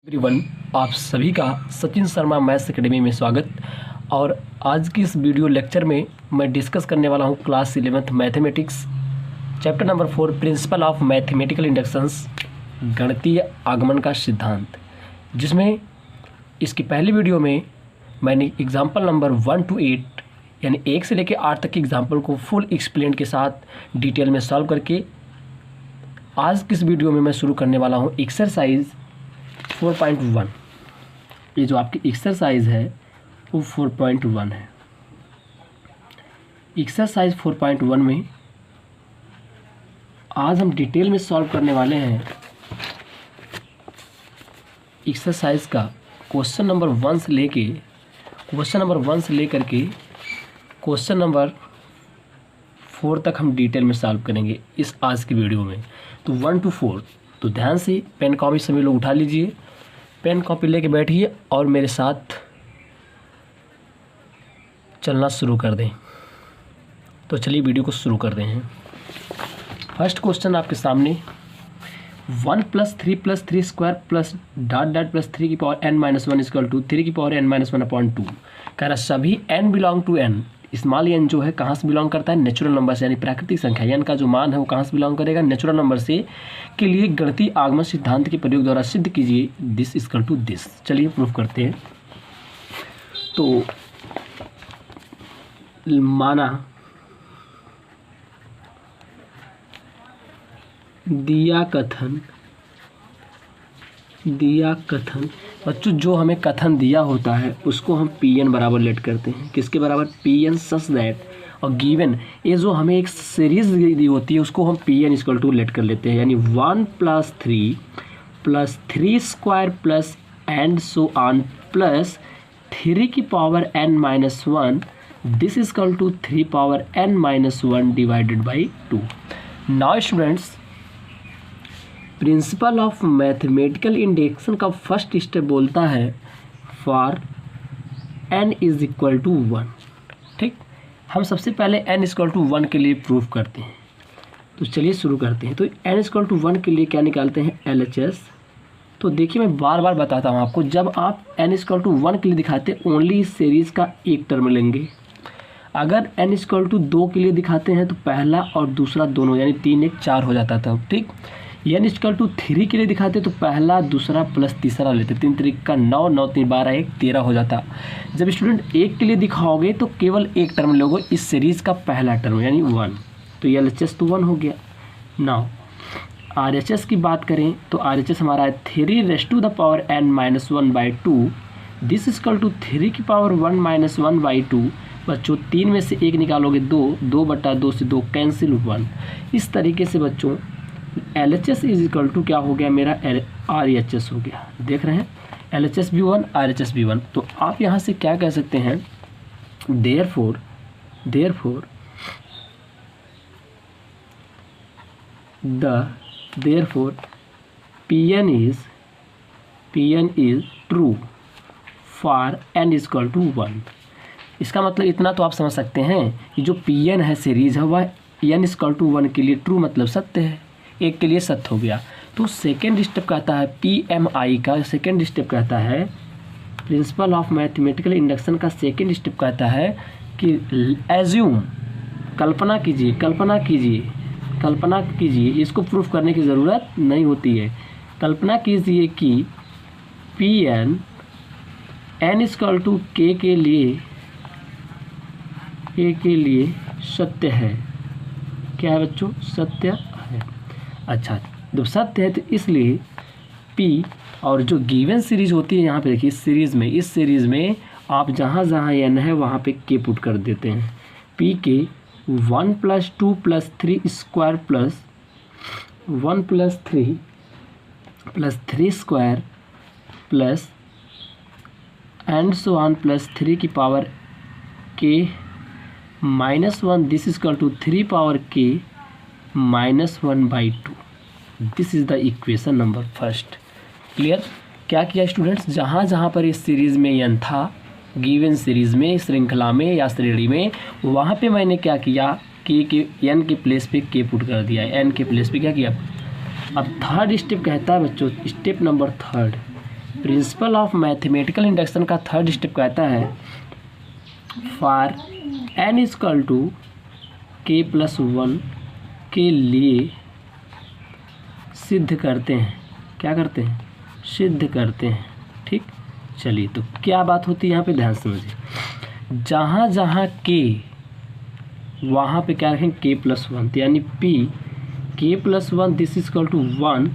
Everyone, आप सभी का सचिन शर्मा मैथ्स एकेडमी में स्वागत। और आज की इस वीडियो लेक्चर में मैं डिस्कस करने वाला हूं class 11th mathematics chapter number 4 principal of mathematical inductions गणितीय आगमन का सिद्धांत, जिसमें इसकी पहली वीडियो में मैंने एग्जाम्पल नंबर 1 to 8 यानी 1 से लेकर 8 तक के एग्जाम्पल को फुल एक्सप्लेन के साथ डिटेल में सॉल्व करके आज की इस वीडियो में मैं शुरू करने वाला हूँ एक्सरसाइज 4.1। ये जो आपकी एक्सरसाइज है वो 4.1 है। एक्सरसाइज 4.1 में आज हम डिटेल में सॉल्व करने वाले हैं एक्सरसाइज का क्वेश्चन नंबर 1 से लेके क्वेश्चन नंबर 4 तक हम डिटेल में सॉल्व करेंगे इस आज की वीडियो में। तो 1 to 4 तो ध्यान से पेन कॉपी सभी लोग उठा लीजिए, पेन कॉपी लेके बैठिए और मेरे साथ चलना शुरू कर दें। तो चलिए वीडियो को शुरू कर दें। फर्स्ट क्वेश्चन आपके सामने 1 + 3 + 3 square plus dot dot plus 3 की पावर n-1 इक्वल टू 3 की पावर n-1/2। कह रहा सभी n belong to n, small n जो है कहाँ से बिलोंग करता है? नेचुरल नंबर से, यानी प्राकृतिक संख्या। n का जो मान है वो कहाँ से बिलोंग करेगा? नेचुरल नंबर से। के लिए गणितीय आगमन सिद्धांत के प्रयोग द्वारा सिद्ध कीजिए दिस इक्वल टू दिस। चलिए प्रूफ करते हैं। तो माना दिया कथन बच्चों, जो हमें कथन दिया होता है उसको हम Pn बराबर लेट करते हैं। किसके बराबर? Pn such that. और गिवन ये जो हमें एक सीरीज दी होती है उसको हम Pn इक्वल टू लेट कर लेते हैं। यानी 1 + 3 square plus and so on plus 3 की power n-1 this equal to 3 power n-1 divided by 2। Now students, principle of mathematical induction का फर्स्ट स्टेप बोलता है फॉर n = 1। ठीक, हम सबसे पहले n = 1 के लिए प्रूफ करते हैं। तो चलिए शुरू करते हैं। तो n = 1 के लिए क्या निकालते हैं? LHS। तो देखिए मैं बार बार बताता हूँ आपको, जब आप n = 1 के लिए दिखाते ओनली इस सीरीज़ का एक टर्म लेंगे। अगर n = 2 के लिए दिखाते हैं तो पहला और दूसरा दोनों, यानी 3 1 4 हो जाता था। ठीक, n = 3 के लिए दिखाते तो पहला दूसरा प्लस तीसरा लेते, 3 3 का 9 9 3 12 1 13 हो जाता। जब स्टूडेंट 1 के लिए दिखाओगे तो केवल एक टर्म लोगे, इस सीरीज़ का पहला टर्म यानी 1। तो ये LHS तो 1 हो गया। नाउ RHS की बात करें तो RHS हमारा है 3 n-1/2 दिस इक्वल टू 3 की पावर 1-1/2। बच्चों 3 में से 1 निकालोगे 2, 2/2 से 2 कैंसिल 1। इस तरीके से बच्चों LHS इक्वल टू क्या हो गया मेरा? RHS हो गया। देख रहे हैं, LHS भी 1, RHS भी 1। तो आप यहाँ से क्या कह सकते हैं? Therefore Pn is true for n = 1। इसका मतलब इतना तो आप समझ सकते हैं कि जो Pn है सीरीज है वह n = 1 के लिए ट्रू मतलब सत्य है, एक के लिए सत्य हो गया। तो सेकेंड स्टेप कहता है PMI का, सेकेंड स्टेप कहता है प्रिंसिपल ऑफ मैथमेटिकल इंडक्शन का सेकेंड स्टेप कहता है कि एज्यूम, कल्पना कीजिए, इसको प्रूफ करने की ज़रूरत नहीं होती है। कल्पना कीजिए कि Pn n = k के लिए सत्य है। क्या है बच्चों? सत्य है। अच्छा, जब सत्य है तो इसलिए P और जो गिवन सीरीज होती है यहाँ पे देखिए, इस सीरीज़ में आप जहाँ n है वहाँ पे k पुट कर देते हैं। P के 1 + 2 + 3 square plus 1 + 3 + 3 square plus and so on plus 3 की power k-1 this equal to 3 power k-1/2। This is the equation number first. Clear? क्या किया स्टूडेंट्स? जहाँ पर इस सीरीज़ में n था, गिवन सीरीज़ में, श्रृंखला में या श्रेणी में, वहाँ पे मैंने क्या किया? n के प्लेस पे k पुट कर दिया। n के प्लेस पे क्या किया? अब थर्ड स्टेप कहता है बच्चों, step number third principal of mathematical induction का थर्ड स्टेप कहता है for n equal to k+1 के लिए सिद्ध करते हैं। क्या करते हैं? सिद्ध करते हैं। ठीक, चलिए तो क्या बात होती है यहाँ पे, ध्यान समझिए। जहाँ जहाँ k, वहाँ पे क्या रखेंगे? k+1, यानी p k+1 this equal to 1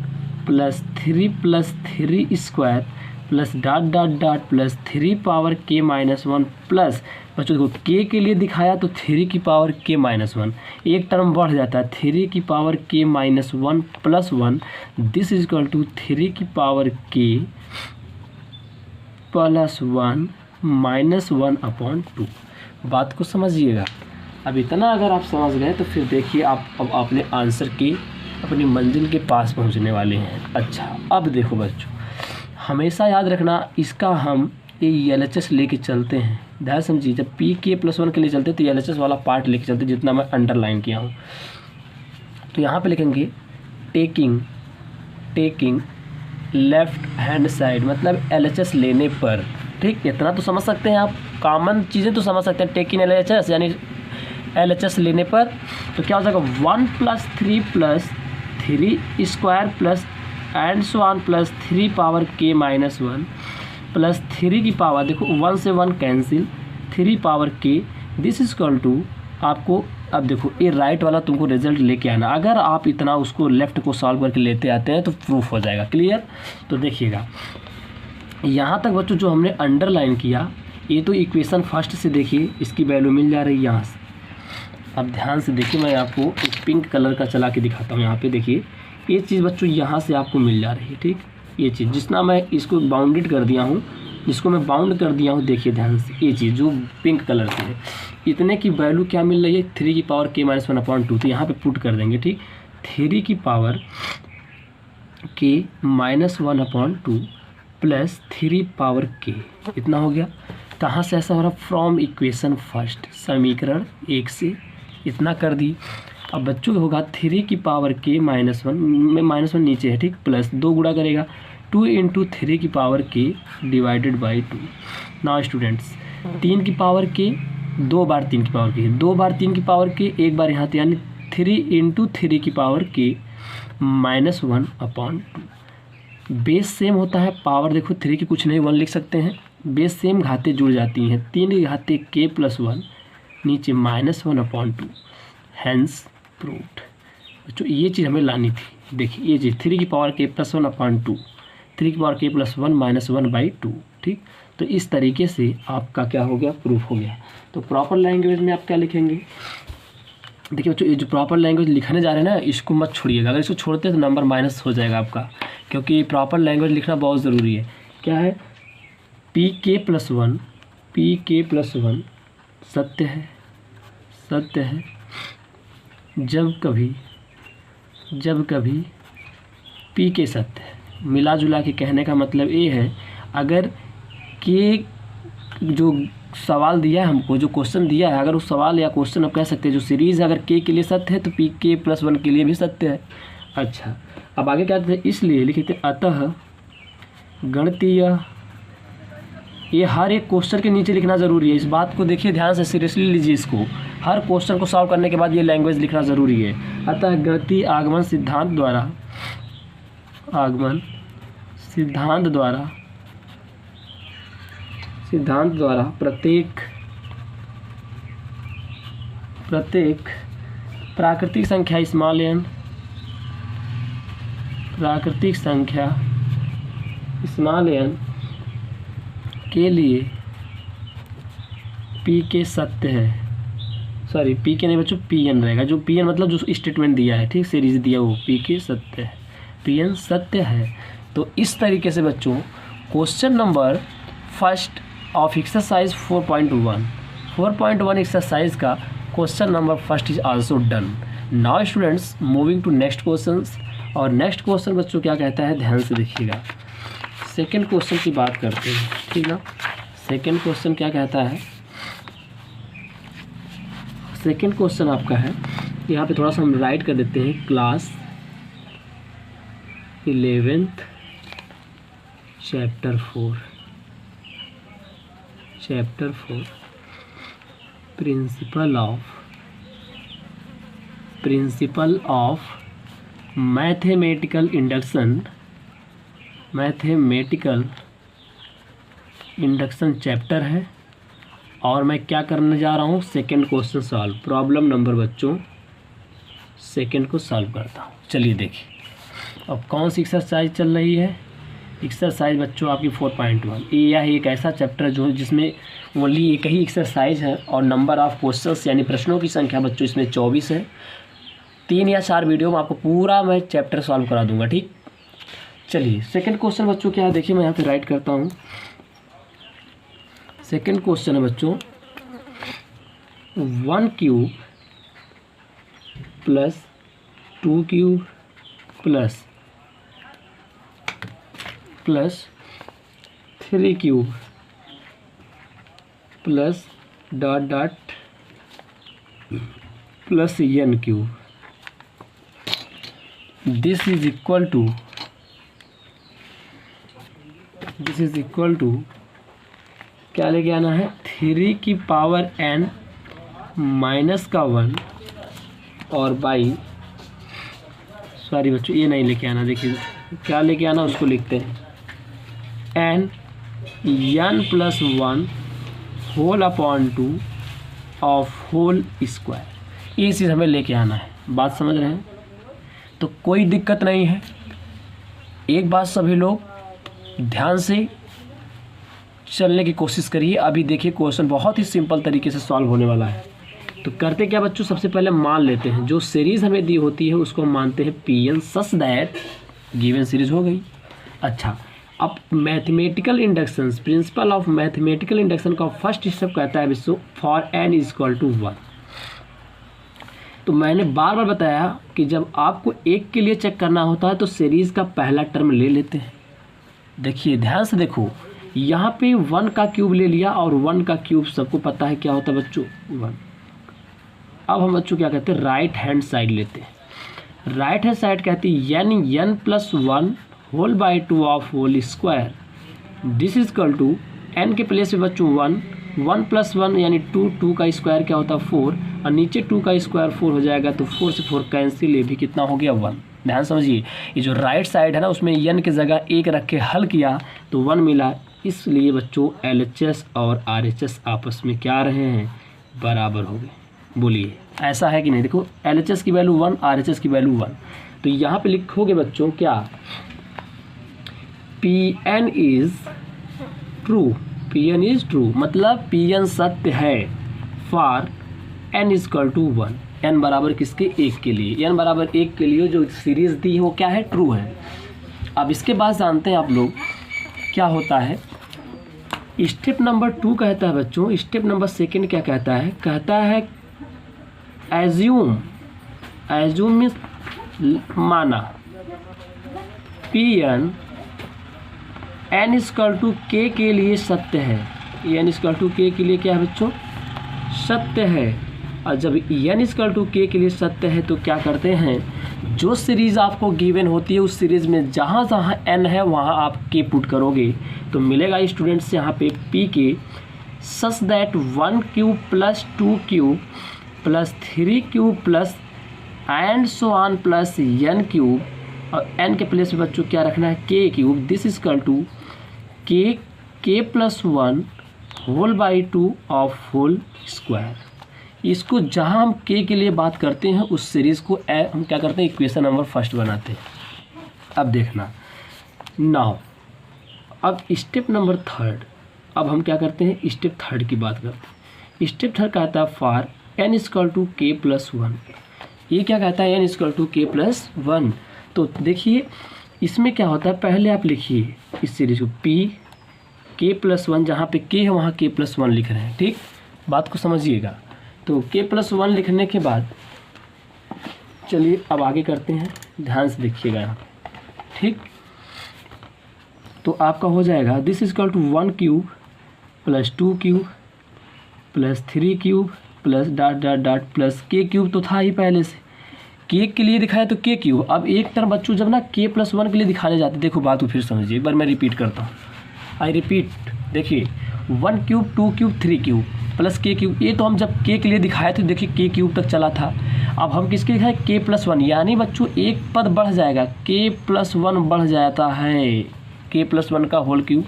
+ 3 + 3 square plus dot dot dot plus 3 power k-1 plus, बच्चों देखो k के लिए दिखाया तो 3 की पावर k-1, एक टर्म बढ़ जाता है 3 की power k-1 plus 1, this is equal to 3 की पावर k प्लस 1 माइनस 1/2। बात को समझिएगा। अब इतना अगर आप समझ गए तो फिर देखिए आप अब अपने आंसर की अपनी मंजिल के पास पहुंचने वाले हैं। अच्छा, अब देखो बच्चों, हमेशा याद रखना इसका हम ये LHS लेके चलते हैं। ध्यान समझिए, जब PK+1 के लिए चलते हैं तो LHS वाला पार्ट लेके चलते हैं, जितना मैं अंडरलाइन किया हूँ। तो यहाँ पे लिखेंगे टेकिंग लेफ्ट हैंड साइड, मतलब LHS लेने पर। ठीक, इतना तो समझ सकते हैं आप, कॉमन चीज़ें तो समझ सकते हैं। टेकिंग LHS यानी LHS लेने पर तो क्या हो जाएगा? 1 + 3 + 3 square plus and so on plus 3 power k-1 plus 3 की पावर, देखो 1 से 1 cancel, 3 power k, this is equal to आपको। अब देखो ये राइट वाला तुमको रिजल्ट लेके आना। अगर आप इतना उसको लेफ्ट को सॉल्व करके लेते आते हैं तो प्रूफ हो जाएगा। क्लियर? तो देखिएगा यहाँ तक बच्चों जो हमने अंडरलाइन किया, ये तो इक्वेशन फर्स्ट से देखिए इसकी वैल्यू मिल जा रही है यहाँ से। अब ध्यान से देखिए, मैं आपको एक पिंक कलर का चला के दिखाता हूँ। यहाँ पे देखिए ये चीज़ बच्चों यहाँ से आपको मिल जा रही है। ठीक, ये चीज़ जितना मैं इसको बाउंडेड कर दिया हूँ, जिसको मैं बाउंड कर दिया हूँ, देखिए ध्यान से ये चीज़ जो पिंक कलर से है, इतने की वैल्यू क्या मिल रही है? 3 की पावर k-1/2। तो यहाँ पे पुट कर देंगे। ठीक, 3 की power k-1/2 plus 3 power k, इतना हो गया। कहाँ से ऐसा हो रहा? फ्रॉम इक्वेशन फर्स्ट, समीकरण 1 से इतना कर दी। अब बच्चों को होगा 3 की पावर k-1 में -1 नीचे है। ठीक, प्लस 2 गुणा करेगा 2 × 3 की power k divided by 2। Now students 3 की पावर k, 2 बार 3 की पावर k, 2 बार 3 की पावर k, एक बार यहाँ, यानी 3 × 3 की पावर k -1/2। बेस सेम होता है, पावर देखो 3 की कुछ नहीं 1 लिख सकते हैं। बेस सेम, घाते जुड़ जाती हैं। 3 की घाते k+1 नीचे -1/2, हैंस प्रूव्ड। बच्चों ये चीज़ हमें लानी थी। देखिए ये चीज़ 3 की पावर k+1/2, 3 की पावर k+1 -1/2। ठीक, तो इस तरीके से आपका क्या हो गया? प्रूफ हो गया। तो प्रॉपर लैंग्वेज में आप क्या लिखेंगे? देखिए बच्चों, ये जो प्रॉपर लैंग्वेज लिखने जा रहे हैं ना, इसको मत छोड़िएगा। अगर इसको छोड़ते हैं तो नंबर माइनस हो जाएगा आपका, क्योंकि प्रॉपर लैंग्वेज लिखना बहुत ज़रूरी है। क्या है? PK+1 सत्य है, सत्य है जब कभी PK सत्य है। मिला जुला के कहने का मतलब ये है, अगर K जो सवाल दिया है हमको, जो क्वेश्चन दिया है, अगर उस सवाल या क्वेश्चन आप कह सकते हैं जो सीरीज़ अगर K के लिए सत्य है तो PK+1 के लिए भी सत्य है। अच्छा, अब आगे क्या कहते हैं? इसलिए लिखे थे अतः गणितीय, ये हर एक क्वेश्चन के नीचे लिखना ज़रूरी है। इस बात को देखिए ध्यान से, सीरियसली लीजिए इसको। हर क्वेश्चन को सॉल्व करने के बाद ये लैंग्वेज लिखना ज़रूरी है। अतः गणितीय आगमन सिद्धांत द्वारा प्रत्येक प्राकृतिक संख्या स्मॉल n के लिए PK सत्य है। सॉरी, PK नहीं बच्चों, PN रहेगा। जो PN मतलब जो स्टेटमेंट दिया है, ठीक, सीरीज दिया वो PK सत्य है, PN सत्य है। तो इस तरीके से बच्चों question number first of exercise 4.1 exercise का question number first is also done. Now students moving to next questions. और नेक्स्ट क्वेश्चन बच्चों क्या कहता है, ध्यान से देखिएगा। सेकेंड क्वेश्चन की बात करते हैं, ठीक ना। सेकेंड क्वेश्चन क्या कहता है? सेकेंड क्वेश्चन आपका है, यहाँ पे थोड़ा सा हम राइट कर देते हैं, class 11th chapter 4 principal of mathematical induction chapter है। और मैं क्या करने जा रहा हूँ, second question solve, problem number बच्चों सेकंड को सॉल्व करता हूँ। चलिए देखिए अब कौन सी एक्सरसाइज चल रही है। एक्सरसाइज बच्चों आपकी 4.1। यह एक ऐसा चैप्टर जो जिसमें ओनली एक ही एक्सरसाइज है और नंबर ऑफ क्वेश्चंस यानी प्रश्नों की संख्या बच्चों इसमें 24 है। 3 या 4 वीडियो में आपको पूरा मैं चैप्टर सॉल्व करा दूंगा, ठीक। चलिए सेकंड क्वेश्चन बच्चों क्या है, देखिए मैं यहाँ पे राइट करता हूँ। सेकंड क्वेश्चन है बच्चों 1 cube plus 2 cube plus 3 cube plus dot dot plus n cube. This is equal to क्या लेके आना है, 3 की पावर n माइनस का 1 और बाई, सॉरी बच्चों ये नहीं लेके आना, देखिए क्या लेके आना उसको लिखते हैं, n plus 1 whole upon 2 of whole square. ये चीज़ हमें लेके आना है, बात समझ रहे हैं। तो कोई दिक्कत नहीं है। एक बात सभी लोग ध्यान से चलने की कोशिश करिए। अभी देखिए क्वेश्चन बहुत ही सिंपल तरीके से सॉल्व होने वाला है। तो करते क्या बच्चों, सबसे पहले मान लेते हैं जो सीरीज़ हमें दी होती है उसको हम मानते हैं Pn such that given series हो गई। अच्छा, अब mathematical induction, principal of mathematical induction का फर्स्ट स्टेप कहता है बच्चों फॉर n इक्वल टू 1। तो मैंने बार बार बताया कि जब आपको एक के लिए चेक करना होता है तो सीरीज़ का पहला टर्म ले लेते हैं। देखिए ध्यान से देखो, यहाँ पे 1 का क्यूब ले लिया और 1 का क्यूब सबको पता है क्या होता है बच्चों 1। अब हम बच्चों क्या कहते हैं, राइट हैंड साइड लेते हैं। राइट हैंड साइड कहती है n plus 1 whole by 2 of whole square. This is equal to n के प्लेस पे बच्चों 1 प्लस 1 यानी 2 का स्क्वायर क्या होता है 4 और नीचे 2 का स्क्वायर 4 हो जाएगा, तो 4 से 4 कैंसिल, ये भी कितना हो गया 1। ध्यान समझिए, ये जो राइट साइड है ना उसमें n की जगह 1 रख के हल किया तो 1 मिला। इसलिए बच्चों LHS और RHS आपस में क्या रहे हैं, बराबर हो गए। बोलिए ऐसा है कि नहीं। देखो LHS की वैल्यू 1, RHS की वैल्यू 1। तो यहाँ पे लिखोगे बच्चों क्या, Pn इज ट्रू, मतलब Pn सत्य है for n equal to 1। n बराबर किसके, 1 के लिए। n बराबर 1 के लिए जो सीरीज दी है वो क्या है, ट्रू है। अब इसके बाद जानते हैं आप लोग क्या होता है। स्टेप नंबर 2 कहता है बच्चों, स्टेप नंबर सेकंड क्या कहता है, एज्यूम मीन्स माना Pn n equal to k के लिए सत्य है। n इक्वल टू k के लिए क्या है बच्चों, सत्य है। और जब n इक्वल टू k के लिए सत्य है तो क्या करते हैं, जो सीरीज़ आपको गिवन होती है उस सीरीज़ में जहाँ जहाँ n है वहाँ आप k पुट करोगे तो मिलेगा स्टूडेंट्स यहाँ पे p के such that 1 cube plus 2 cube plus 3 cube plus and so on plus n cube, और n के प्लेस पे बच्चों क्या रखना है, k cube. This is equal to k plus 1 whole by 2 of whole square. इसको जहाँ हम k के लिए बात करते हैं उस सीरीज़ को हम क्या करते हैं, इक्वेशन नंबर फर्स्ट बनाते हैं। अब देखना नाउ, अब स्टेप नंबर 3, अब हम क्या करते हैं, स्टेप 3 की बात करते हैं। स्टेप 3 कहता है for n equal to k plus 1। ये क्या कहता है, n equal to k plus 1। तो देखिए इसमें क्या होता है, पहले आप लिखिए इस सीरीज को k प्लस 1, जहाँ पे k है वहाँ k प्लस 1 लिख रहे हैं, ठीक, बात को समझिएगा। तो k प्लस 1 लिखने के बाद चलिए अब आगे करते हैं, ध्यान से देखिएगा यहाँ पे, ठीक। तो आपका हो जाएगा this is equal to 1 cube plus 2 cube plus 3 cube plus dot dot dot plus k cube तो था ही पहले से, के के लिए दिखाया तो के क्यूब। अब एक टर्म बच्चों जब ना के प्लस वन के लिए दिखाने जाते, देखो बात को फिर समझिए, एक बार मैं रिपीट करता हूँ, आई रिपीट। देखिए 1 cube 2 cube 3 cube plus k cube, ये तो हम जब के लिए दिखाए थे देखिए के क्यूब तक चला था। अब हम किसके दिखाए, के प्लस वन, यानी बच्चों एक पद बढ़ जाएगा, के प्लस वन बढ़ जाता है, के प्लस वन का whole cube.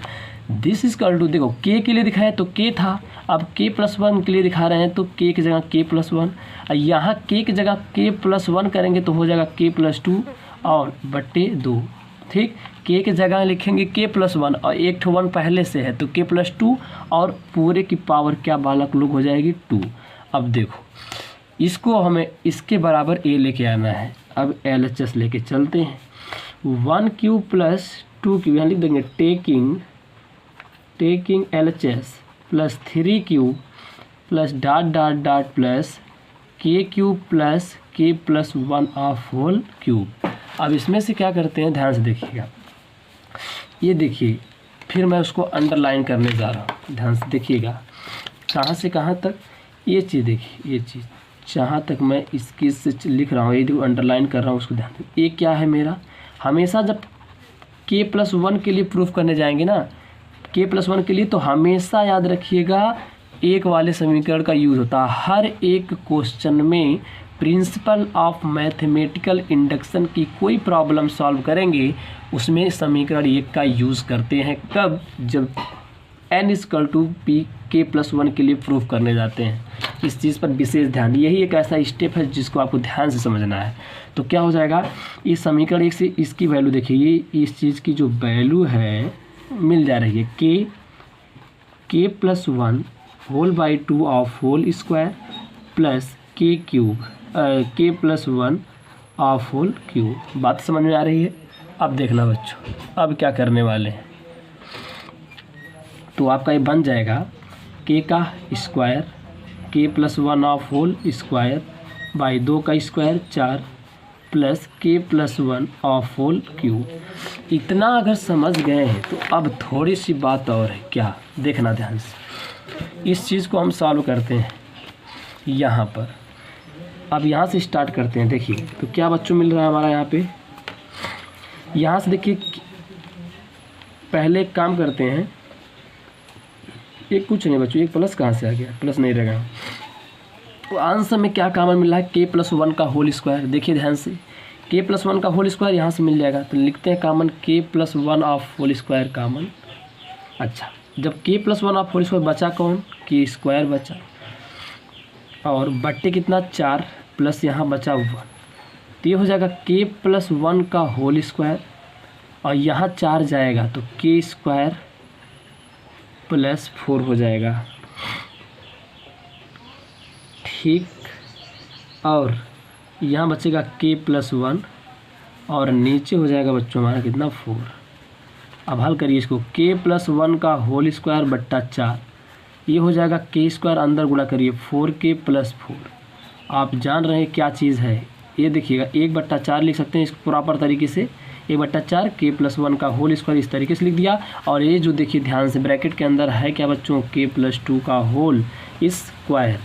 This is equal to, देखो के लिए दिखाया तो के था, अब के प्लस वन के लिए दिखा रहे हैं तो के की जगह के प्लस वन, यहाँ के की जगह के प्लस वन करेंगे तो हो जाएगा के प्लस टू और बट्टे 2। ठीक, के की जगह लिखेंगे के प्लस वन और एक ठो वन पहले से है तो के प्लस टू और पूरे की पावर क्या बालक लोग हो जाएगी 2। अब देखो इसको हमें इसके बराबर ए लेके आना है। अब LHS लेके चलते हैं, 1 क्यूब प्लस 2 क्यूब, यहाँ लिख देंगे taking LHS plus 3 cube plus dot dot dot plus k cube plus k plus one of whole cube. अब इसमें से क्या करते हैं, ध्यान से देखिएगा, ये देखिए फिर मैं उसको अंडरलाइन करने जा रहा हूँ, ध्यान से देखिएगा, कहाँ से कहाँ तक, ये चीज़ देखिए, ये चीज़ जहाँ तक मैं इसकी से लिख रहा हूँ, ये देखो अंडरलाइन कर रहा हूँ, उसको ध्यान से। ये क्या है मेरा, हमेशा जब के प्लस वन के लिए प्रूफ करने जाएंगे ना, के प्लस वन के लिए, तो हमेशा याद रखिएगा एक वाले समीकरण का यूज़ होता है हर एक क्वेश्चन में। प्रिंसिपल ऑफ मैथमेटिकल इंडक्शन की कोई प्रॉब्लम सॉल्व करेंगे उसमें समीकरण एक का यूज़ करते हैं, कब, जब n इक्वल टू पी के प्लस वन के लिए प्रूफ करने जाते हैं। इस चीज़ पर विशेष ध्यान, यही एक ऐसा स्टेप है जिसको आपको ध्यान से समझना है। तो क्या हो जाएगा, इस समीकरण एक से इसकी वैल्यू देखिए, इस चीज़ की जो वैल्यू है मिल जा रही है k plus one whole by 2 of whole square plus k cube k plus one of whole cube. बात समझ में आ रही है। अब देखना बच्चों, अब क्या करने वाले हैं, तो आपका ये बन जाएगा के का square k plus one of whole square by 2 का square 4 plus k plus one of whole cube. इतना अगर समझ गए हैं तो अब थोड़ी सी बात और है, क्या, देखना ध्यान से। इस चीज़ को हम सॉल्व करते हैं यहाँ पर। अब यहाँ से स्टार्ट करते हैं, देखिए तो क्या बच्चों मिल रहा है हमारा यहाँ पे, यहाँ से देखिए पहले एक काम करते हैं, ये कुछ नहीं बच्चों, एक प्लस कहाँ से आ गया, प्लस नहीं रहेगा। तो आंसर में क्या कॉमन मिल रहा है, के प्लस वन का होल स्क्वायर। देखिए ध्यान से, के प्लस वन का होल स्क्वायर यहाँ से मिल जाएगा, तो लिखते हैं common k plus one of whole square common. अच्छा, जब k plus one of whole square बचा कौन, के स्क्वायर बचा, और बट्टे कितना 4 प्लस यहाँ बचा 1, तो ये हो जाएगा के प्लस वन का होल स्क्वायर और यहाँ 4 जाएगा तो के स्क्वायर प्लस 4 हो जाएगा। ठीक, और यहाँ बचेगा के प्लस वन और नीचे हो जाएगा बच्चों हमारा कितना 4। अब हल करिए इसको, के प्लस वन का होल स्क्वायर बट्टा 4, ये हो जाएगा के स्क्वायर, अंदर गुणा करिए 4k प्लस 4। आप जान रहे हैं क्या चीज़ है, ये देखिएगा 1/4 लिख सकते हैं इसको प्रॉपर तरीके से, 1/4 के प्लस वन का होल स्क्वायर इस तरीके से लिख दिया। और ये जो देखिए ध्यान से ब्रैकेट के अंदर है क्या बच्चों, के प्लस 2 का होल स्क्वायर।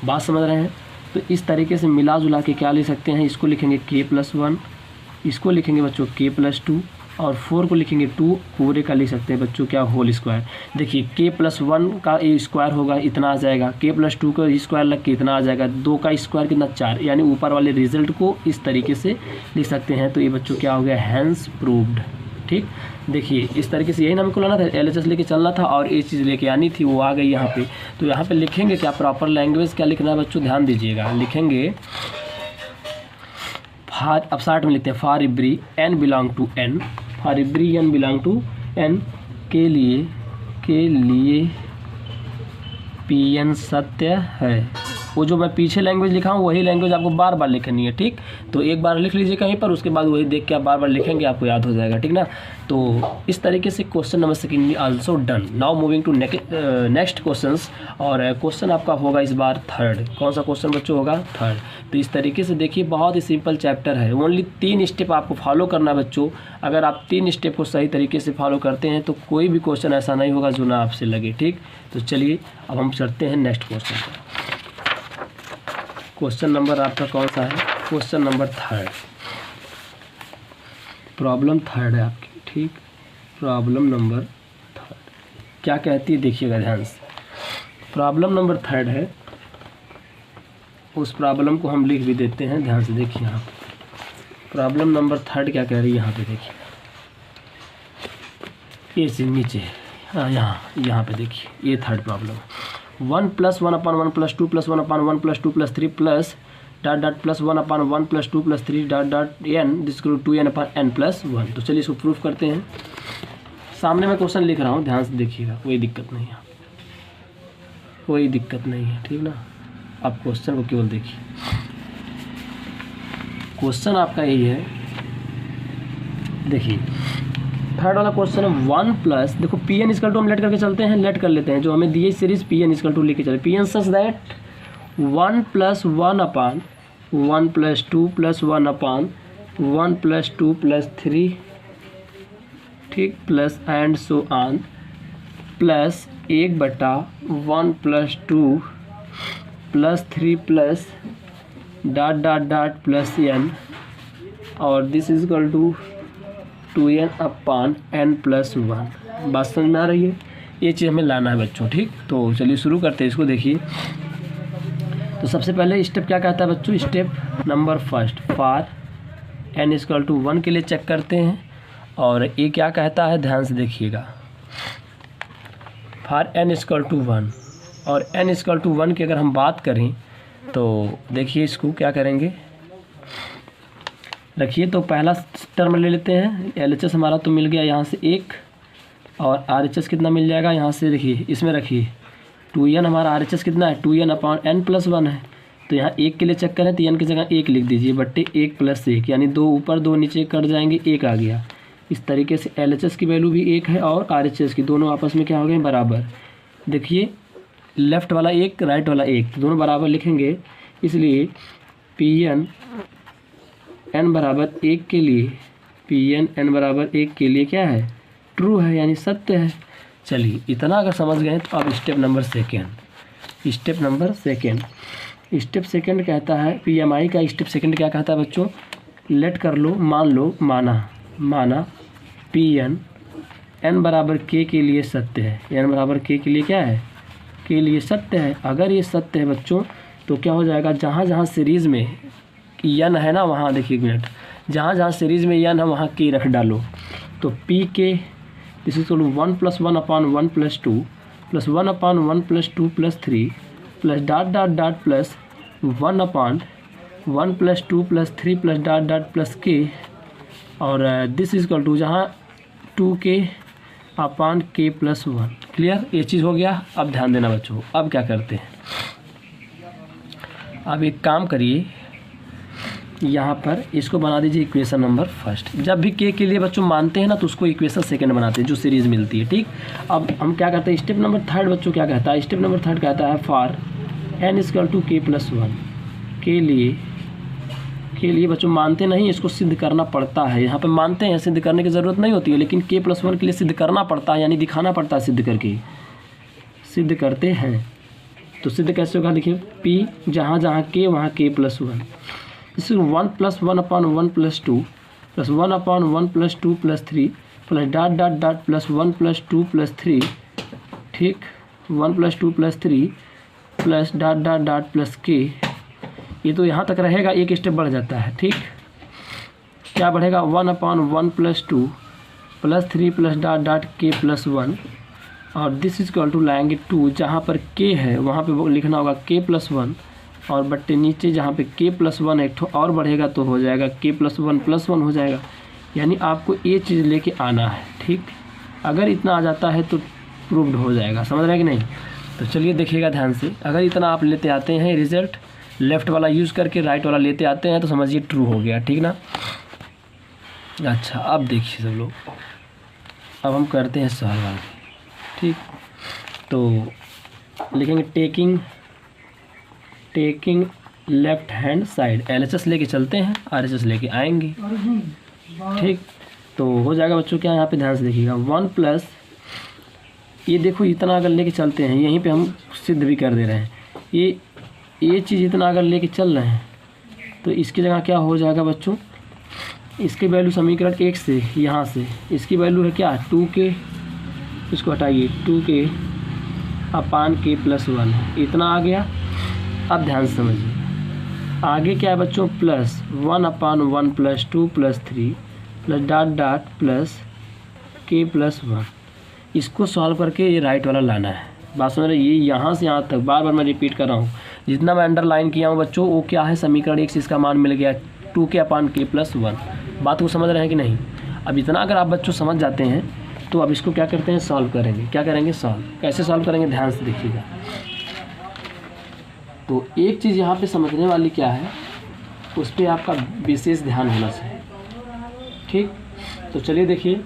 बात समझ रहे हैं, तो इस तरीके से मिला जुला के क्या लिख सकते हैं, इसको लिखेंगे के प्लस वन, इसको लिखेंगे बच्चों के प्लस 2 और 4 को लिखेंगे 2, पूरे का लिख सकते हैं बच्चों क्या, होल स्क्वायर। देखिए के प्लस वन का स्क्वायर होगा इतना आ जाएगा, के प्लस 2 का स्क्वायर लग के इतना आ जाएगा, 2 का स्क्वायर कितना 4, यानी ऊपर वाले रिजल्ट को इस तरीके से लिख सकते हैं। तो ये बच्चों क्या हो गया, हैंस प्रूव्ड। ठीक, देखिए इस तरीके से यही ना हमको लाना था, LHS लेके चलना था और ये चीज़ लेके आनी थी, वो आ गई यहाँ पे। तो यहाँ पे लिखेंगे क्या, प्रॉपर लैंग्वेज क्या लिखना है बच्चों, ध्यान दीजिएगा, लिखेंगे फार, अब शार्ट में लिखते हैं for every n belong to n, for every n belong to n के लिए Pn सत्य है। वो जो मैं पीछे लैंग्वेज लिखा हूँ वही लैंग्वेज आपको बार बार लिखनी है। ठीक, तो एक बार लिख लीजिए कहीं पर, उसके बाद वही देख के आप बार बार लिखेंगे, आपको याद हो जाएगा। ठीक ना, तो इस तरीके से question number 2 also done. Now moving to next questions, और क्वेश्चन आपका होगा इस बार 3rd। कौन सा क्वेश्चन बच्चों होगा, 3rd। तो इस तरीके से देखिए बहुत ही सिंपल चैप्टर है, ओनली 3 स्टेप आपको फॉलो करना है बच्चों। अगर आप 3 स्टेप को सही तरीके से फॉलो करते हैं तो कोई भी क्वेश्चन ऐसा नहीं होगा जो ना आपसे लगे। ठीक, तो चलिए अब हम चलते हैं नेक्स्ट क्वेश्चन पर। क्वेश्चन नंबर आपका कौन सा है, क्वेश्चन नंबर 3, प्रॉब्लम 3 है आपकी, ठीक। प्रॉब्लम नंबर 3 क्या कहती है देखिएगा ध्यान से। प्रॉब्लम नंबर 3 है, उस प्रॉब्लम को हम लिख भी देते हैं, ध्यान से देखिए। यहाँ प्रॉब्लम नंबर 3 क्या कह रही है, यहाँ पे देखिए, ये से नीचे, हाँ यहाँ पे देखिए, ये 3rd problem. 1 + 1 / 1 + 2 + 1 / 1 + 2 + 3 plus +1 / 1 + 2 + 3 n = 2n/n + 1। तो चलिए इसको प्रूफ करते हैं। सामने मैं क्वेश्चन लिख रहा हूँ, ध्यान से देखिएगा, कोई दिक्कत नहीं है, कोई दिक्कत नहीं है, ठीक ना। आप क्वेश्चन को केवल देखिए, क्वेश्चन आपका यही है, देखिए 3rd वाला क्वेश्चन है 1 प्लस, देखो Pn = हम लेट करके चलते हैं, लेट कर लेते हैं, जो हमें दिए सीरीज Pn = लेके चले, Pn सच दैट 1 + 1/1 + 2 + 1/1 + 2 + 3, ठीक, plus and so on, plus 1/1 + 2 + 3 plus ... plus n, और this is equal to 2n/n + 1। बात समझ में आ रही है? ये चीज़ हमें लाना है बच्चों, ठीक। तो चलिए शुरू करते हैं इसको, देखिए। तो सबसे पहले स्टेप क्या कहता है बच्चों, स्टेप नंबर 1 फॉर n = 1 के लिए चेक करते हैं, और ये क्या कहता है ध्यान से देखिएगा, फॉर n = 1, और n = 1 की अगर हम बात करें तो देखिए इसको क्या करेंगे, रखिए। तो पहला टर्म ले लेते हैं, LHS हमारा तो मिल गया यहाँ से 1, और RHS कितना मिल जाएगा यहाँ से, देखिए इसमें रखिए 2n, हमारा RHS कितना है 2n/n + 1 है। तो यहाँ 1 के लिए चेक करें तो n की जगह 1 लिख दीजिए, बट्टे 1 + 1, यानी 2 ऊपर 2 नीचे कट जाएंगे, 1 आ गया। इस तरीके से LHS की वैल्यू भी 1 है और RHS की, दोनों आपस में क्या हो गए, बराबर। देखिए लेफ़्ट वाला 1, राइट वाला 1, दोनों बराबर लिखेंगे, इसलिए Pn n = 1 के लिए, Pn n = 1 के लिए क्या है, ट्रू है, यानी सत्य है। चलिए इतना अगर समझ गए तो अब step number 2, step number 2, step 2 कहता है, PMI का स्टेप 2 क्या कहता है बच्चों, लेट कर लो, मान लो, माना Pn n = k के लिए सत्य है, n = k के लिए क्या है, के लिए सत्य है। अगर ये सत्य है बच्चों तो क्या हो जाएगा, जहाँ जहाँ सीरीज़ में n है ना, वहाँ देखिए 1 मिनट, जहाँ जहाँ सीरीज़ में n है वहाँ k रख डालो। तो Pk this is 1 + 1/1 + 2 + 1/1 + 2 + 3 plus ... plus 1/1 + 2 + 3 plus ... k, और दिस इज इक्वल टू जहाँ 2k/k + 1। क्लियर, ये चीज़ हो गया। अब ध्यान देना बच्चों, अब क्या करते हैं, अब एक काम करिए, यहाँ पर इसको बना दीजिए इक्वेशन नंबर 1। जब भी k के लिए बच्चों मानते हैं ना तो उसको इक्वेशन 2 बनाते हैं, जो सीरीज़ मिलती है, ठीक। अब हम क्या करते हैं, स्टेप नंबर 3 बच्चों क्या कहता है, स्टेप नंबर 3 कहता है फॉर n = k + 1 के लिए बच्चों मानते नहीं, इसको सिद्ध करना पड़ता है। यहाँ पे मानते हैं, सिद्ध करने की ज़रूरत नहीं होती है, लेकिन k + 1 के लिए सिद्ध करना पड़ता है, यानी दिखाना पड़ता है, सिद्ध करके सिद्ध करते हैं। तो सिद्ध कैसे होगा, देखिए P जहाँ जहाँ k वहाँ k + 1, इस 1 + 1/1 + 2 + 1/1 + 2 + 3 प्लस ... प्लस 1 + 2 + 3, ठीक, 1 + 2 + 3 प्लस ... प्लस k। ये तो यहाँ तक रहेगा, एक स्टेप बढ़ जाता है, ठीक। क्या बढ़ेगा, 1/1 + 2 + 3 प्लस ... k + 1, और दिस इज इक्वल टू लाएंगे 2, जहाँ पर k है वहाँ पे लिखना होगा k + 1, और बट्टे नीचे जहाँ पे k + 1 एक ठो और बढ़ेगा तो हो जाएगा k + 1 + 1 हो जाएगा। यानी आपको ये चीज़ लेके आना है, ठीक। अगर इतना आ जाता है तो प्रूव्ड हो जाएगा, समझ रहे हैं कि नहीं। तो चलिए देखिएगा ध्यान से, अगर इतना आप लेते आते हैं रिजल्ट, लेफ़्ट वाला यूज़ करके राइट वाला लेते आते हैं तो समझिए ट्रू हो गया, ठीक ना। अच्छा अब देखिए सब लोग, अब हम करते हैं सवाल, ठीक। तो लिखेंगे taking left hand side, LHS लेके चलते हैं, RHS लेके आएंगे, ठीक। तो हो जाएगा बच्चों क्या, यहाँ पे ध्यान से देखिएगा, 1 प्लस, ये देखो इतना अगर लेके चलते हैं, यहीं पे हम सिद्ध भी कर दे रहे हैं, ये चीज़ इतना अगर लेके चल रहे हैं तो इसकी जगह क्या हो जाएगा बच्चों, इसकी वैल्यू समीकरण 1 से यहाँ से इसकी वैल्यू है क्या 2k, इसको हटाइए 2k अपान k प्लस 1 इतना आ गया। अब ध्यान से समझिए आगे क्या है बच्चों, प्लस 1 अपान 1 plus 2 plus 3 plus dot dot plus k plus 1। इसको सॉल्व करके ये राइट वाला लाना है। बात समझ रहे, ये यहाँ से यहाँ तक बार बार मैं रिपीट कर रहा हूँ, जितना मैं अंडरलाइन किया हूँ बच्चों वो क्या है, समीकरण 1 से इसका मान मिल गया 2k अपान k प्लस 1। बात को समझ रहे हैं कि नहीं। अब इतना अगर आप बच्चों समझ जाते हैं तो अब इसको क्या करते हैं, सॉल्व करेंगे। क्या करेंगे, सॉल्व। कैसे सॉल्व करेंगे, ध्यान से देखिएगा। तो एक चीज़ यहाँ पे समझने वाली क्या है, उस पर आपका विशेष ध्यान होना चाहिए। ठीक, तो चलिए देखिए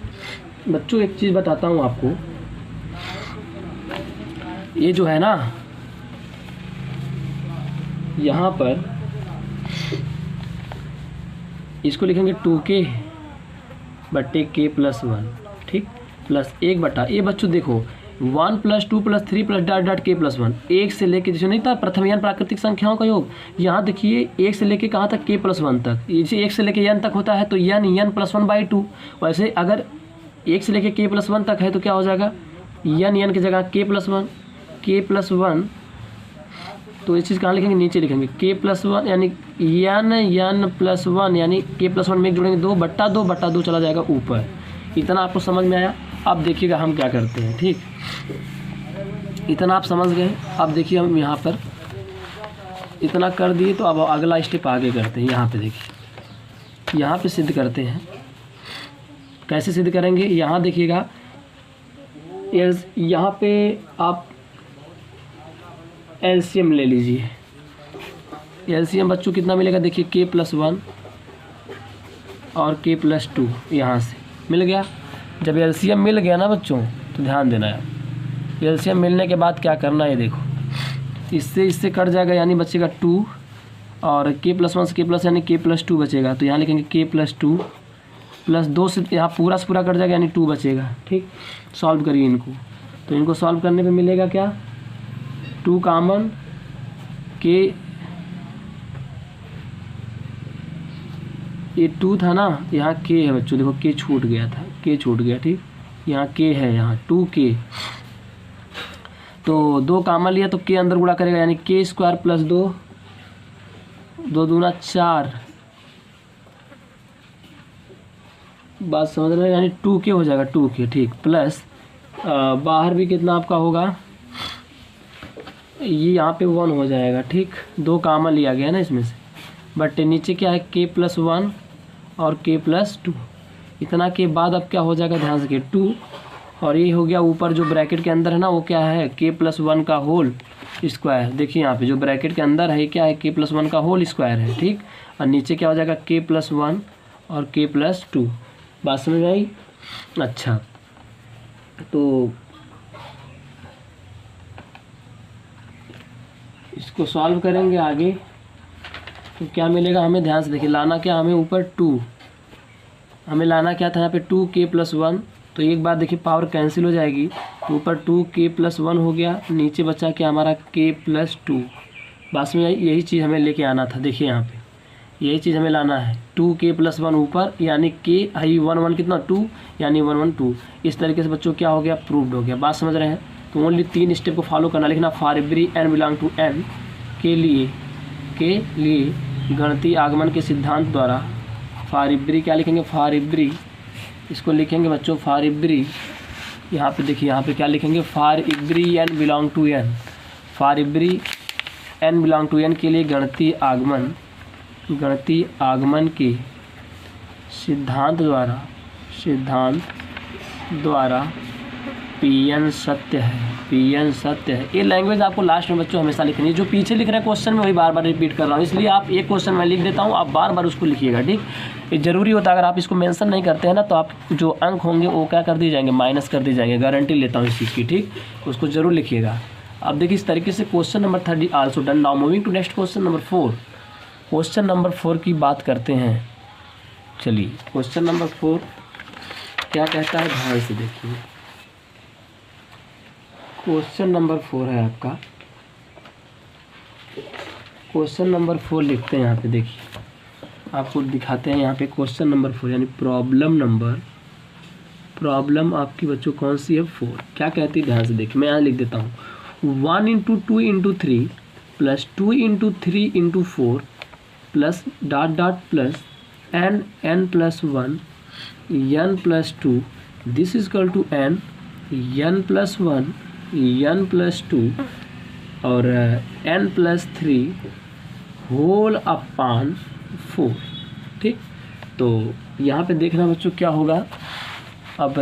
बच्चों, एक चीज़ बताता हूँ आपको। ये जो है ना, यहाँ पर इसको लिखेंगे 2k बट्टे k प्लस 1, ठीक, प्लस 1 बटा ये बच्चों देखो 1 plus 2 plus 3 plus dot dot k plus 1, 1 से लेके जो नहीं था प्रथम यानी प्राकृतिक संख्याओं का योग, यहाँ देखिए 1 से लेके कहाँ तक k प्लस 1 तक, इसे 1 से लेके n तक होता है तो n प्लस 1/2। वैसे अगर 1 से लेके k प्लस 1 तक है तो क्या हो जाएगा, n की जगह k प्लस 1, तो ये चीज़ कहाँ लिखेंगे, नीचे लिखेंगे k प्लस 1 यानी n प्लस 1 यानी k प्लस 1 में एक जोड़ेंगे 2/2 चला जाएगा ऊपर। इतना आपको समझ में आया। अब देखिएगा हम क्या करते हैं, ठीक, इतना आप समझ गए। अब देखिए हम यहाँ पर इतना कर दिए तो अब अगला स्टेप आगे करते हैं। यहाँ पे देखिए, यहाँ पे सिद्ध करते हैं। कैसे सिद्ध करेंगे, यहाँ देखिएगा, यहाँ पे आप एलसीएम ले लीजिए। एलसीएम बच्चों कितना मिलेगा, देखिए k प्लस 1 और k प्लस 2 यहाँ से मिल गया। जब एलसीएम मिल गया ना बच्चों तो ध्यान देना है, एलसीएम मिलने के बाद क्या करना है, देखो इससे कट जाएगा यानी बचेगा 2 और k प्लस 1 से k प्लस यानी k प्लस 2 बचेगा। तो यहाँ लिखेंगे k प्लस 2 प्लस 2 से यहाँ पूरा से पूरा कट जाएगा यानी 2 बचेगा। ठीक, सॉल्व करिए इनको, तो इनको सॉल्व करने पे मिलेगा क्या, 2 कॉमन, k ये 2 था ना, यहाँ k है बच्चों, देखो k छूट गया था, k छूट गया। ठीक, यहाँ k है, यहाँ 2k, तो 2 कॉमन लिया तो k अंदर गुणा करेगा यानी k स्क्वायर प्लस 2, 2 दूना 4, बात समझ रहे हैं, यानी 2k हो जाएगा 2k। ठीक, प्लस बाहर भी कितना आपका होगा, ये यहाँ पे 1 हो जाएगा। ठीक, 2 कॉमन लिया गया ना इसमें से, बट नीचे क्या है k प्लस 1 और k प्लस 2। इतना के बाद अब क्या हो जाएगा, ध्यान से 2, और ये हो गया ऊपर जो ब्रैकेट के अंदर है ना वो क्या है, k प्लस 1 का होल स्क्वायर। देखिए यहाँ पे जो ब्रैकेट के अंदर है क्या है, k प्लस 1 का होल स्क्वायर है। ठीक, और नीचे क्या हो जाएगा, k प्लस 1 और k प्लस 2। बात समझ में आई। अच्छा, तो इसको सॉल्व करेंगे आगे तो क्या मिलेगा हमें, ध्यान से देखिए, लाना क्या हमें ऊपर 2, हमें लाना क्या था यहाँ पे 2k प्लस 1, तो एक बार देखिए पावर कैंसिल हो जाएगी, तो ऊपर 2k प्लस 1 हो गया, नीचे बचा क्या हमारा k प्लस 2। बस में यही चीज़ हमें लेके आना था। देखिए यहाँ पे यही चीज़ हमें लाना है, 2k प्लस 1 ऊपर यानी k आई 1 कितना 2 यानी 1 1 2। इस तरीके से बच्चों क्या हो गया, प्रूव्ड हो गया। बात समझ रहे हैं। तो ओनली 3 स्टेप को फॉलो करना, लिखना for every n belong to n के लिए गणितीय आगमन के सिद्धांत द्वारा, फॉर एवरी क्या लिखेंगे, फॉर एवरी, इसको लिखेंगे बच्चों फॉर एवरी, यहाँ पे देखिए यहाँ पे क्या लिखेंगे, for every n belong to n, for every n belong to n के लिए गणितीय आगमन के सिद्धांत द्वारा Pn सत्य है। ये लैंग्वेज आपको लास्ट में बच्चों हमेशा लिखनी है। जो पीछे लिख रहे हैं क्वेश्चन में वही बार बार रिपीट कर रहा हूँ, इसलिए आप एक क्वेश्चन मैं लिख देता हूँ, आप बार बार उसको लिखिएगा। ठीक, ये जरूरी होता है। अगर आप इसको मेंशन नहीं करते हैं ना तो आप जो अंक होंगे वो क्या कर दिए जाएंगे, माइनस कर दिए जाएंगे। गारंटी लेता हूँ इस चीज़ की। ठीक, उसको जरूर लिखिएगा। अब देखिए इस तरीके से question number 30 also done. Now moving to next question number 4। Question number 4 की बात करते हैं। चलिए क्वेश्चन नंबर 4 क्या कहता है, ध्यान से देखिए। क्वेश्चन नंबर 4 है आपका, क्वेश्चन नंबर 4 लिखते हैं यहाँ पे। देखिए आपको दिखाते हैं यहाँ पे क्वेश्चन नंबर 4 यानी प्रॉब्लम आपकी बच्चों कौन सी है 4। क्या कहती है ध्यान से देखिए, मैं यहाँ लिख देता हूँ 1 × 2 × 3 plus 2 × 3 × 4 plus dot plus n plus 1 n plus 2 this is equal to n plus 1 n plus 2 और n प्लस 3 होल अपॉन 4। ठीक, तो यहाँ पे देखना बच्चों क्या होगा। अब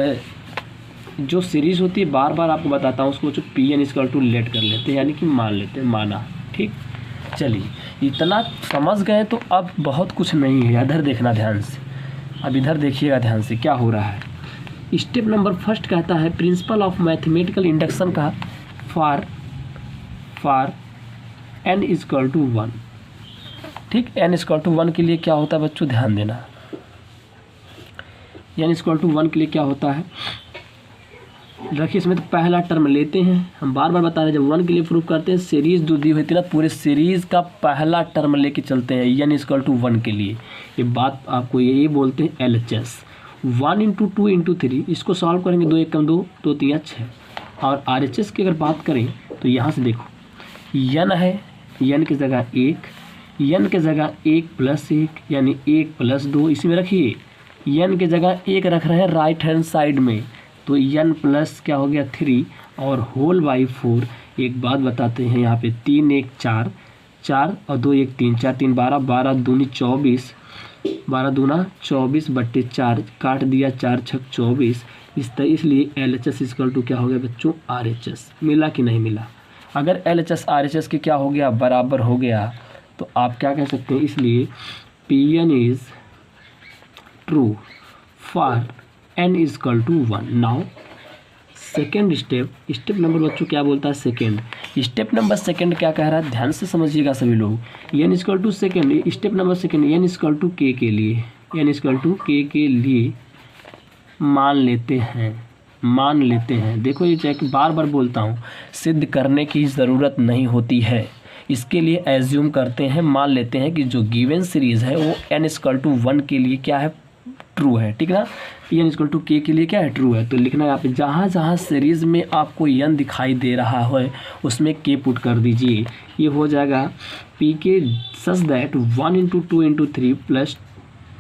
जो सीरीज़ होती है बार बार आपको बताता हूँ उसको बच्चों Pn इक्वल टू लेट कर लेते हैं, यानी कि मान लेते हैं, माना। ठीक, चलिए इतना समझ गए तो अब बहुत कुछ नहीं है, इधर देखना ध्यान से। अब इधर देखिएगा ध्यान से क्या हो रहा है। स्टेप नंबर फर्स्ट कहता है प्रिंसिपल ऑफ मैथमेटिकल इंडक्शन का फॉर n इक्वल टू 1। ठीक, n इक्वल टू 1 के लिए क्या होता है बच्चों, ध्यान देना। n इक्वल टू 1 के लिए क्या होता है, देखिए इसमें तो पहला टर्म लेते हैं, हम बार बार बता रहे हैं जब 1 के लिए प्रूफ करते हैं सीरीज़ जो दी हुई थी ना, पूरे सीरीज़ का पहला टर्म लेके चलते हैं n इक्वल टू 1 के लिए। ये बात आपको यही बोलते हैं LHS। 1 × 2 × 3 इसको सॉल्व करेंगे, 2 × 1 = 2, 2 × 3 = 6। और RHS की अगर बात करें तो यहाँ से देखो n है, n की जगह 1, n की जगह 1 + 1 यानी 1 + 2 इसी में रखिए। n की जगह 1 रख रहे हैं राइट हैंड साइड में, तो n प्लस क्या हो गया 3 और होल बाई 4। एक बात बताते हैं यहाँ पे 3 × 1 = 4, 4 और 2 × 1 = 3, 4 × 3 = 12, 12 × 2 = 24, 12 × 2 = 24/4 काट दिया, 4 × 6 = 24। इसलिए LHS इक्वल टू क्या हो गया बच्चों RHS। मिला कि नहीं मिला? अगर LHS RHS के क्या हो गया, बराबर हो गया, तो आप क्या कह सकते हैं, इसलिए Pn is true for n equal to 1। Now second step number बच्चों क्या बोलता है, स्टेप नंबर सेकेंड क्या कह रहा है, ध्यान से समझिएगा सभी लोग। n equal to second, step number second n equal to k के लिए, n इक्वल टू k के लिए मान लेते हैं। देखो ये चेक बार बार बोलता हूँ, सिद्ध करने की ज़रूरत नहीं होती है, इसके लिए एज्यूम करते हैं, मान लेते हैं कि जो गिवन सीरीज़ है वो n इक्वल टू 1 के लिए क्या है, ट्रू है। ठीक ना, n इक्वल टू k के लिए क्या है, ट्रू है। तो लिखना है यहाँ पे जहाँ जहाँ सीरीज़ में आपको n दिखाई दे रहा है उसमें k पुट कर दीजिए। ये हो जाएगा pk such that 1 × 2 × 3 plus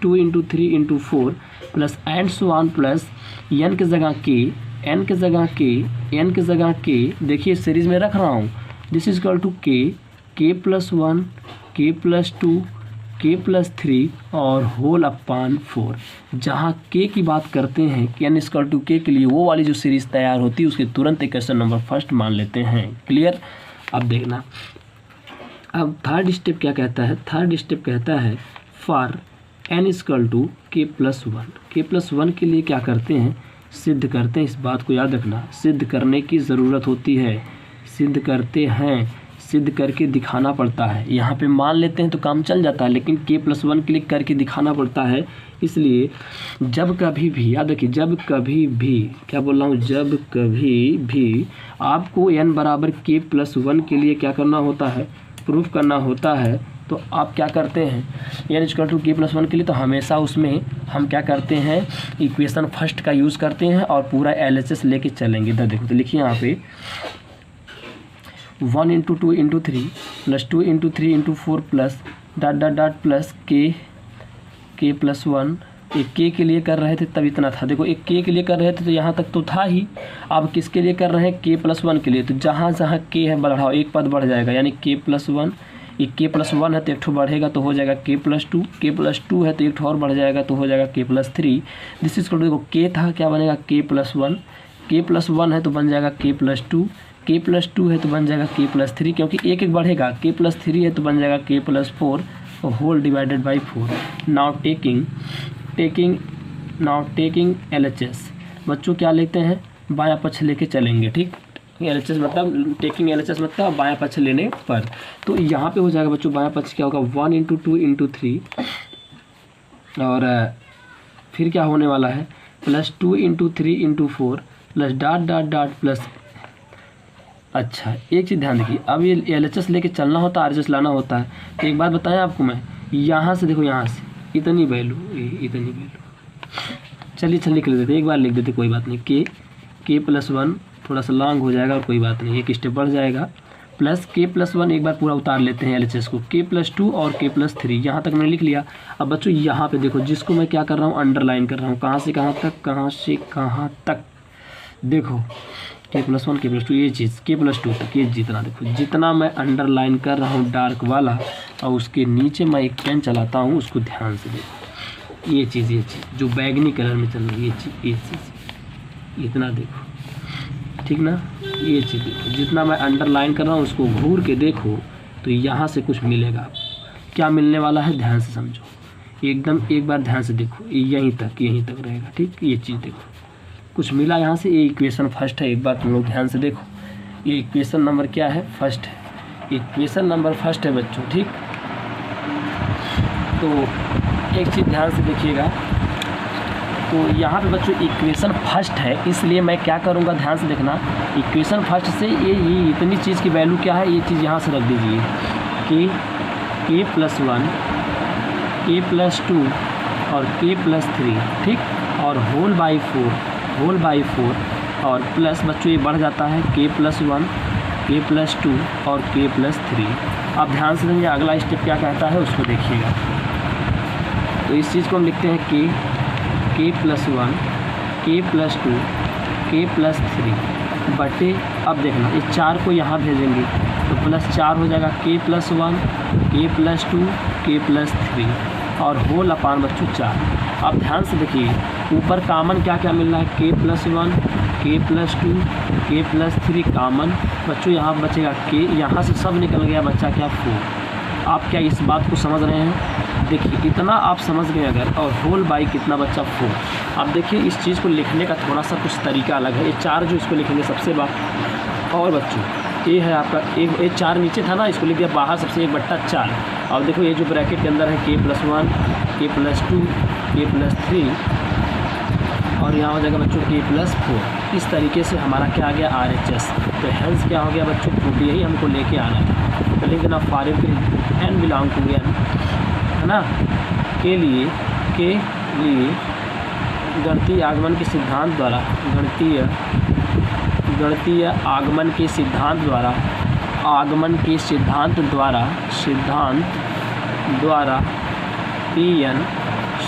2 × 3 × 4 plus and so on plus n की जगह k, n की जगह k, n की जगह k, देखिए सीरीज़ में रख रहा हूँ, this is equal to k plus 1, k plus 2, k plus 3 और होल अपॉन 4। जहाँ k की बात करते हैं कि n इक्वल टू k के लिए वो वाली जो सीरीज़ तैयार होती है उसके तुरंत इक्वेशन नंबर फर्स्ट मान लेते हैं। क्लियर? अब देखना, अब थर्ड स्टेप क्या कहता है, थर्ड स्टेप कहता है for n equal to k plus 1। k plus 1 के लिए क्या करते हैं, सिद्ध करते हैं। इस बात को याद रखना, सिद्ध करने की ज़रूरत होती है, सिद्ध करते हैं, सिद्ध करके दिखाना पड़ता है। यहाँ पे मान लेते हैं तो काम चल जाता है, लेकिन k प्लस 1 क्लिक करके दिखाना पड़ता है। इसलिए जब कभी भी याद रखिए, जब कभी भी, क्या बोल रहा हूँ, जब कभी भी आपको n बराबर k प्लस 1 के लिए क्या करना होता है, प्रूफ करना होता है, तो आप क्या करते हैं, n equal to k plus 1 के लिए तो हमेशा उसमें हम क्या करते हैं, इक्वेशन फर्स्ट का यूज़ करते हैं और पूरा LHS लेके चलेंगे। इधर देखो, तो लिखिए यहाँ पे 1 × 2 × 3 plus 2 × 3 × 4 plus dot plus k plus 1। एक k के लिए कर रहे थे तब इतना था, देखो एक k के लिए कर रहे थे तो यहाँ तक तो था ही। अब किसके लिए कर रहे हैं, k प्लस 1 के लिए, तो जहाँ जहाँ k है बढ़ाओ, एक पद बढ़ जाएगा, यानी k प्लस 1, एक k प्लस 1 है तो एक ठो बढ़ेगा तो हो जाएगा k प्लस 2, k प्लस 2 है तो एक ठो और बढ़ जाएगा तो हो जाएगा k प्लस 3। दिस इज देखो k था, क्या बनेगा k प्लस 1, k प्लस 1 है तो बन जाएगा k प्लस 2, k प्लस 2 है तो बन जाएगा k प्लस 3, क्योंकि एक एक बढ़ेगा, k प्लस 3 है तो बन जाएगा k plus 4 whole divided by 4। Now taking LHS, बच्चों क्या लेते हैं, बायां पक्ष लेके चलेंगे। ठीक, LHS मतलब टेकिंग LHS मतलब बायां पक्ष लेने पर, तो यहाँ पे हो जाएगा बच्चों बायां पक्ष क्या होगा 1 × 2 × 3 और फिर क्या होने वाला है प्लस 2 × 3 × 4 प्लस डॉट प्लस। अच्छा एक चीज़ ध्यान रखिए, अब ये LHS लेके चलना होता है, RHS लाना होता है। तो एक बात बताएं आपको मैं, यहाँ से देखो, यहाँ से इतनी वैल्यू, इतनी वैल्यू। चलिए लिख लेते, एक बार लिख देते, कोई बात नहीं। के प्लस 1 थोड़ा सा लॉन्ग हो जाएगा और कोई बात नहीं, एक स्टेप बढ़ जाएगा, प्लस के प्लस 1 एक बार पूरा उतार लेते हैं LHS को, के प्लस 2 और के प्लस 3, यहाँ तक मैंने लिख लिया। अब बच्चों यहाँ पे देखो, जिसको मैं क्या कर रहा हूँ, अंडरलाइन कर रहा हूँ, कहाँ से कहाँ तक, कहाँ से कहाँ तक, देखो के प्लस 1 के प्लस 2, ये चीज़ के प्लस 2 तक, ये जितना देखो, जितना मैं अंडरलाइन कर रहा हूँ डार्क वाला, और उसके नीचे मैं एक पेन चलाता हूँ, उसको ध्यान से देखो, ये चीज़ जो बैगनी कलर में चल रही है, ये चीज़ इतना देखो, ठीक ना, ये चीज़ देखो, जितना मैं अंडरलाइन कर रहा हूँ उसको घूर के देखो, तो यहाँ से कुछ मिलेगा। क्या मिलने वाला है, ध्यान से समझो, एकदम एक बार ध्यान से देखो, यहीं तक रहेगा, ठीक। ये चीज़ देखो, कुछ मिला यहाँ से, ये इक्वेशन फर्स्ट है, एक बार तुम लोग ध्यान से देखो, ये इक्वेशन नंबर क्या है, फर्स्ट है, इक्वेशन नंबर फर्स्ट है बच्चों, ठीक। तो एक चीज़ ध्यान से देखिएगा, तो यहाँ पे बच्चों इक्वेशन फर्स्ट है, इसलिए मैं क्या करूँगा, ध्यान से देखना, इक्वेशन फर्स्ट से ये इतनी चीज़ की वैल्यू क्या है, ये चीज़ यहाँ से रख दीजिए कि के प्लस 1, के प्लस 2 और के प्लस 3, ठीक, और होल बाई 4 और प्लस बच्चों ये बढ़ जाता है के प्लस 1, के प्लस 2 और के प्लस 3। अब ध्यान से देंगे, अगला स्टेप क्या कहता है उसको देखिएगा। तो इस चीज़ को हम लिखते हैं के प्लस 1, के प्लस 2, के प्लस 3 बटे, अब देखना इस 4 को यहाँ भेजेंगे तो प्लस 4 हो जाएगा, के प्लस 1, के प्लस 2, के प्लस 3 और होल अपान बच्चों 4। अब ध्यान से देखिए, ऊपर कामन क्या क्या मिल रहा है, के प्लस 1, के प्लस 2, के प्लस 3 कामन बच्चों, यहाँ बचेगा के, यहाँ से सब निकल गया, बच्चा क्या 4। आप क्या इस बात को समझ रहे हैं, देखिए इतना आप समझ गए अगर, और होल बाई कितना बच्चा 4। अब देखिए इस चीज़ को लिखने का थोड़ा सा कुछ तरीका अलग है, ये 4 जो इसको लिखेंगे सबसे बाहर, और बच्चों ये है आपका ये 4 नीचे था ना, इसको लिख दिया बाहर सबसे 1/4। और देखो ये जो ब्रैकेट के अंदर है के प्लस 1, के प्लस 2, के प्लस 3 और यहाँ हो जाएगा बच्चों के प्लस 4। इस तरीके से हमारा क्या आ गया, RHS। तो हेंस क्या हो गया बच्चों, प्रूफ, यही हमको लेके आना था। तो लिख देना for n belong to n, है ना, के लिए गणितीय आगमन के सिद्धांत द्वारा, गणितीय आगमन के सिद्धांत द्वारा Pn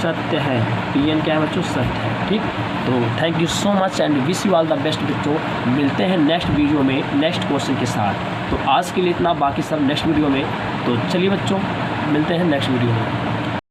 सत्य है। Pn क्या है बच्चों, सत्य है, ठीक। तो thank you so much and wish you all the best बच्चों। मिलते हैं नेक्स्ट वीडियो में नेक्स्ट क्वेश्चन के साथ। तो आज के लिए इतना, बाकी सब नेक्स्ट वीडियो में। तो चलिए बच्चों, मिलते हैं नेक्स्ट वीडियो में।